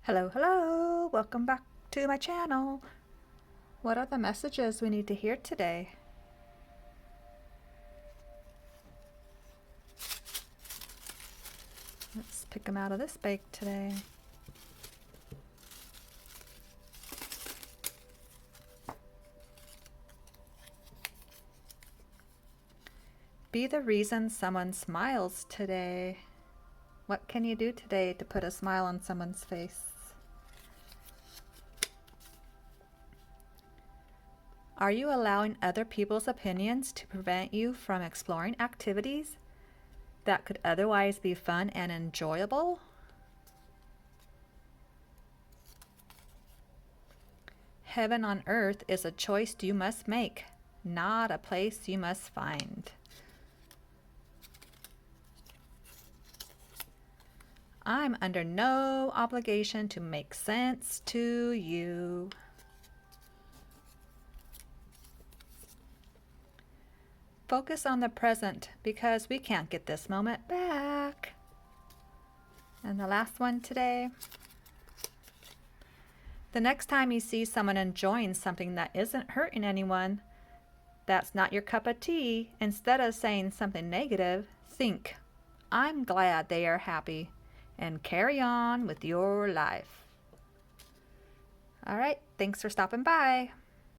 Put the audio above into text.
Hello, hello, welcome back to my channel. What are the messages we need to hear today? Let's pick them out of this bag today. Be the reason someone smiles today. What can you do today to put a smile on someone's face? Are you allowing other people's opinions to prevent you from exploring activities that could otherwise be fun and enjoyable? Heaven on earth is a choice you must make, not a place you must find. I'm under no obligation to make sense to you. Focus on the present because we can't get this moment back. And the last one today. The next time you see someone enjoying something that isn't hurting anyone, that's not your cup of tea, instead of saying something negative, think, I'm glad they are happy, and carry on with your life. All right, thanks for stopping by.